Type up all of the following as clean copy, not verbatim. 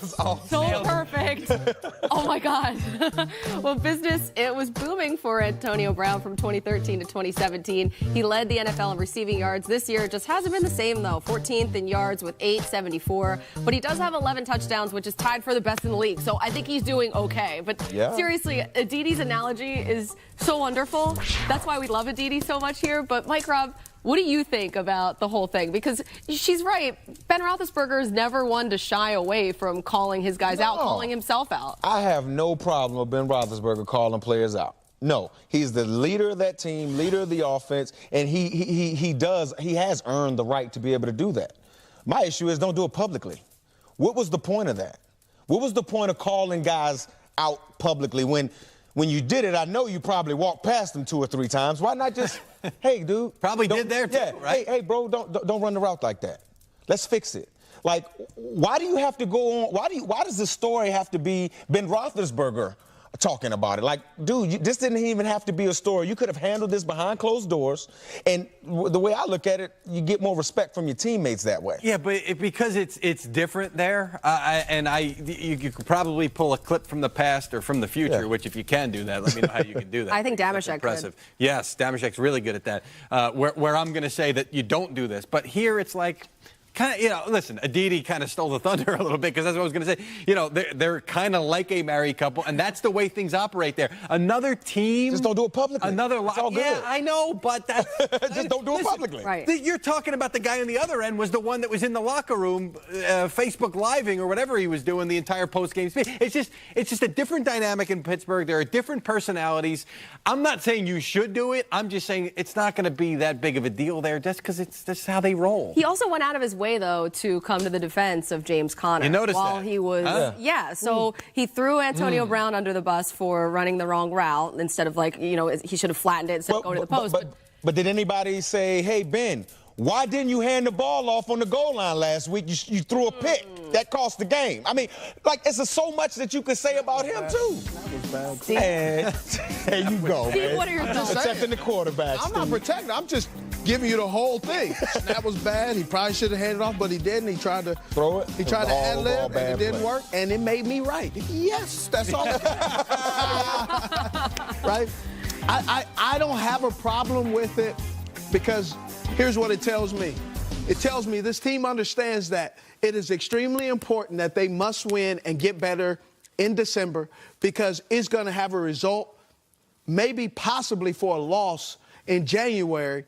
was awesome. So perfect. Oh, my God. Well, business, it was booming for Antonio Brown from 2013 to 2017. He led the NFL in receiving yards. This year, it just hasn't been the same, though. 14th in yards with 874. But he does have 11 touchdowns, which is tied for the best in the league. So I think he's doing okay. But seriously, Aditi's analogy is so wonderful. That's why we love Aditi so much here. But Mike Robb, what do you think about the whole thing? Because she's right. Ben Roethlisberger is never one to shy away from calling his guys out, calling himself out. I have no problem with Ben Roethlisberger calling players out. No, he's the leader of that team, leader of the offense, and he has earned the right to be able to do that. My issue is don't do it publicly. What was the point of that? What was the point of calling guys out publicly when you did it? I know you probably walked past them 2 or 3 times. Why not just, hey, dude. Probably did there, too, right? Hey, bro, don't run the route like that. Let's fix it. Like, why do you have to go on? Why does this story have to be Ben Roethlisberger talking about it? Like, dude, this didn't even have to be a story. You could have handled this behind closed doors. And the way I look at it, you get more respect from your teammates that way. Yeah, but because it's different there, you could probably pull a clip from the past or from the future, which if you can do that, let me know how you can do that. I think Damashek impressive. Yes, Damashek's really good at that. Where I'm going to say that you don't do this, but here it's like, kind of, listen, Aditi kind of stole the thunder a little bit because that's what I was going to say. They're kind of like a married couple, and that's the way things operate there. Another team. Just don't do it publicly. It's all good. Yeah, I know, but that's. Just don't do it publicly. Right. You're talking about the guy on the other end was the one that was in the locker room, Facebook Living or whatever he was doing the entire post-game speech. It's just a different dynamic in Pittsburgh. There are different personalities. I'm not saying you should do it. I'm just saying it's not going to be that big of a deal there just because it's just how they roll. He also went out of his way, though, to come to the defense of James Conner. You noticed while that? He was, so he threw Antonio Brown under the bus for running the wrong route instead of, he should have flattened it instead of going to the post. But did anybody say, hey, Ben, why didn't you hand the ball off on the goal line last week? You threw a pick. That cost the game. I mean, it's so much that you could say about him, too. That was bad. And there you go, man. What are your thoughts? Protecting the quarterback. I'm not protecting. I'm just giving you the whole thing. That was bad. He probably should have handed it off, but he didn't. He tried to throw it. He tried to ad-lib, and it didn't work, and it made me right. Yes, that's all. Right? I don't have a problem with it because here's what it tells me. It tells me this team understands that it is extremely important that they must win and get better in December because it's going to have a result, maybe possibly for a loss in January,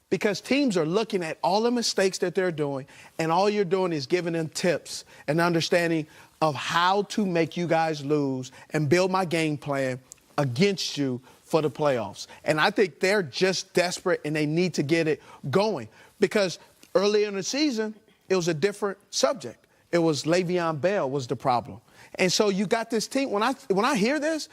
because teams are looking at all the mistakes that they're doing, and all you're doing is giving them tips and understanding of how to make you guys lose and build my game plan against you for the playoffs. And I think they're just desperate, and they need to get it going because early in the season, it was a different subject. It was Le'Veon Bell was the problem. And so you got this team. When I hear this,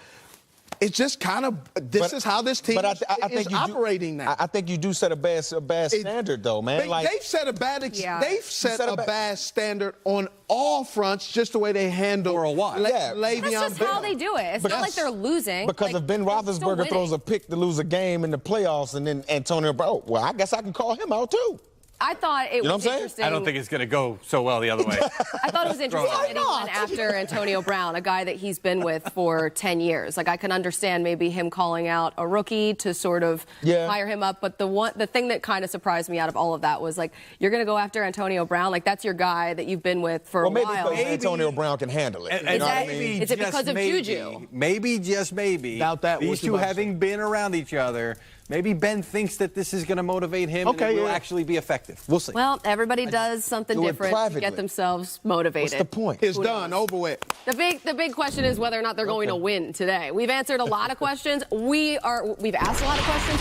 it's just kind of this is how this team is operating now. I think you do set a bad standard, though, man. They've set a bad standard on all fronts, just the way they handle That's Le'Veon just Bell. how they do it. It's not like they're losing. Because if Ben Roethlisberger throws a pick to lose a game in the playoffs, and then Antonio Brown, well, I guess I can call him out too. I thought it was interesting. I don't think it's going to go so well the other way. I thought it was interesting that he went after Antonio Brown, a guy that he's been with for 10 years. Like, I can understand maybe him calling out a rookie to sort of fire him up. But the thing that kind of surprised me out of all of that was, like, you're going to go after Antonio Brown? Like, that's your guy that you've been with for a while. Maybe Antonio Brown can handle it. Is it because of Juju? Maybe, just maybe. Doubt that. These two having been around each other, maybe Ben thinks that this is going to motivate him and it will actually be effective. We'll see. Well, everybody does something different to get themselds motivated. What's the point? It's done, over with. The big question is whether or not they're going to win today. We've answered a lot of questions. We've asked a lot of questions.